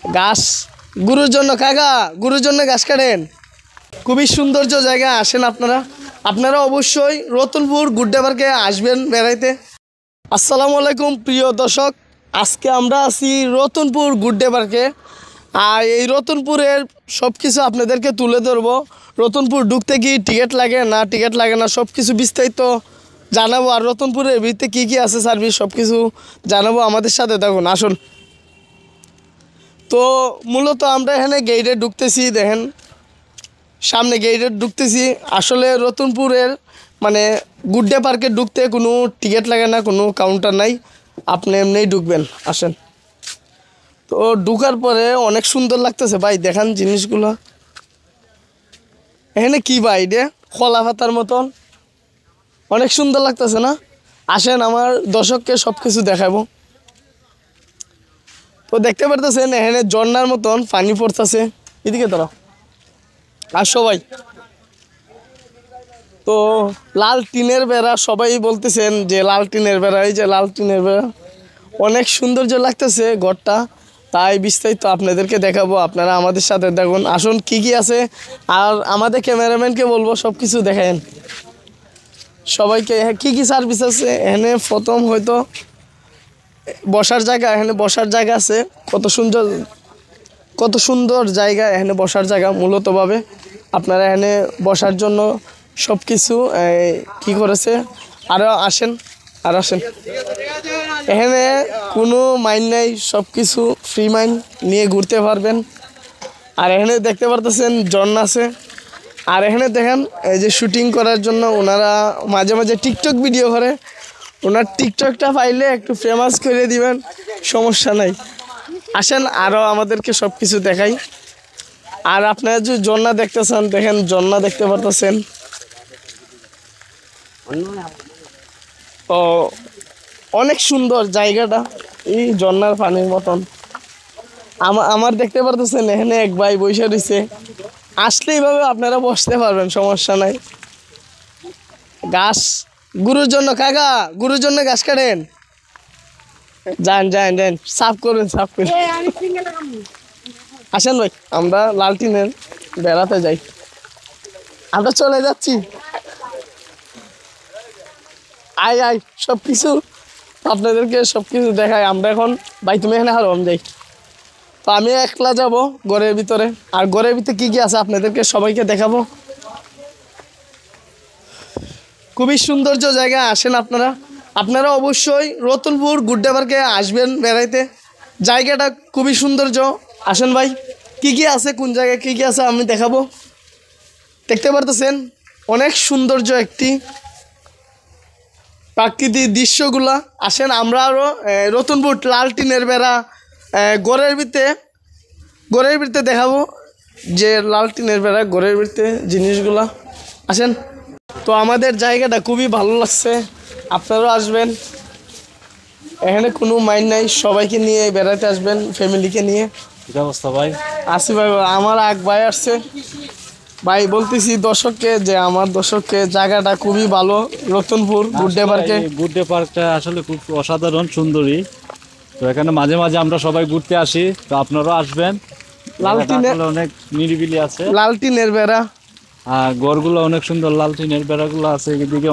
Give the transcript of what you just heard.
গাছ গুরুর জন্য কাকা, গুরুর জন্য গাছ কাটেন। খুবই সৌন্দর্য জায়গা, আসেন আপনারা অবশ্যই রতনপুর গুড্ডে পার্কে আসবেন বেড়াইতে। আসসালামু আলাইকুম প্রিয় দর্শক, আজকে আমরা আছি রতনপুর গুড্ডে পার্কে। আর এই রতনপুরের সব কিছু আপনাদেরকে তুলে ধরবো। রতনপুর ঢুকতে কি টিকিট লাগে না টিকিট লাগে না সব কিছু বিস্তারিত জানাবো। আর রতনপুরের ভিতরে কী আছে সার্ভিস সব কিছু জানাবো। আমাদের সাথে দেখুন, আসুন। তো মূলত আমরা এখানে গেটে ঢুকতেছি, দেখেন সামনে গেটে ঢুকতেছি। আসলে রতনপুরের মানে গুড্ডে পার্কে ঢুকতে কোনো টিকিট লাগে না, কোনো কাউন্টার নাই, আপনি এমনিই ঢুকবেন। আসেন। তো ঢুকার পরে অনেক সুন্দর লাগতেছে ভাই, দেখান জিনিসগুলো। এখানে কি ভাই, এটা কলা পাতার মতন অনেক সুন্দর লাগতেছে না? আসেন, আমার দর্শককে সব কিছু দেখাবো। তো দেখতে পারতেছেন এখানে ঝর্ণার মতন পানি পড়তেছে। এদিকে তোরা আসো ভাই। তো লাল টিনের বেড়া, সবাই বলতেছেন যে লাল টিনের বেড়া, এই যে লাল টিনের বেড়া, অনেক সৌন্দর্য লাগতেছে ঘরটা। তাই বিস্তারিত আপনাদেরকে দেখাবো, আপনারা আমাদের সাথে দেখুন। আসুন কি কি আছে, আর আমাদের ক্যামেরাম্যানকে বলবো সব কিছু দেখেন সবাইকে। কি কি সার্ভিস আছে এখানে? প্রথম হয়তো বসার জায়গা, এখানে বসার জায়গা আছে। কত সুন্দর জায়গা, এখানে বসার জায়গা মূলতভাবে। আপনারা এখানে বসার জন্য সব কিছু কী করেছে। আরও আসেন। এখানে কোনো মাইন্ড নাই, সব কিছু ফ্রি মাইন্ড নিয়ে ঘুরতে পারবেন। আর এখানে দেখতে পারতেছেন ঝর্ণা আছে। আর এখানে দেখেন এই যে শুটিং করার জন্য ওনারা মাঝে মাঝে টিকটক ভিডিও করে। ওনার টিকটকটা পাইলে একটু ফেমাস করে দিবেন, সমস্যা নাই। আসেন আরও আমাদেরকে সব কিছু দেখাই। আর আপনারা যদি ঝর্ণা দেখতেছেন, দেখেন ঝর্ণা দেখতে পারতেছেন। ও অনেক সুন্দর জায়গাটা, এই ঝর্ণার পানির মতন। আমার দেখতে পারতেছেন এখানে এক ভাই বসে রয়েছে। আসলে এইভাবে আপনারা বসতে পারবেন, সমস্যা নাই। গাছ গুরুর জন্য কাকা, গুরুর জন্য গাছ কাটেন। যান সাফ করবেন। আসেন ভাই, আমরা লালটিনের বেড়াতে যাই। আমরা চলে যাচ্ছি। আয় সব কিছু আপনাদেরকে সব কিছু দেখাই। আমরা এখন ভাই, তুমি এখানে হারো, আমি যাই। তো আমি একলা যাব ঘরের ভিতরে। আর ঘরের ভিতরে কি কি আছে আপনাদেরকে সবাইকে দেখাবো। খুবই সৌন্দর্য জায়গা, আসেন আপনারা অবশ্যই রতনপুর গুড্ডে পার্কে আসবেন বেড়াইতে। জায়গাটা খুবই সৌন্দর্য। আসেন ভাই, কি কি আছে, কোন জায়গায় কি কি আছে আমি দেখাবো। দেখতে পারতেছেন অনেক সৌন্দর্য একটি প্রাকৃতিক দৃশ্যগুলা। আসেন আমরা আরও রতনপুর লাল টিনের বেড়া গড়ের ভিতরে দেখাবো, যে লাল টিনের বেড়া গড়ের ভিতরে জিনিসগুলা। আসেন। তো আমাদের জায়গাটা খুবই ভালো লাগছে, আপনারাও আসবেন। এখানে কোনো মাইন্ড নাই, সবাইকে নিয়ে বেড়াতে আসবেন, ফ্যামিলিকে নিয়ে। কি অবস্থা ভাই? আসি ভাই, আমার এক ভাই আসছে। ভাই বলতেছি দর্শককে যে আমার দর্শককে জায়গাটা খুবই ভালো, রতনপুর গুড্ডে পার্কে। গুড্ডে পার্কটা আসলে খুব অসাধারণ সুন্দরী। তো এখানে মাঝে মাঝে আমরা সবাই ঘুরতে আসি, তো আপনারাও আসবেন। লালটিনের অনেক নিরিবিলি আছে, লাল টিনের বেড়া, আর ঘরগুলো অনেক সুন্দর, লাল টিনের বেড়াগুলো আছে এদিকে।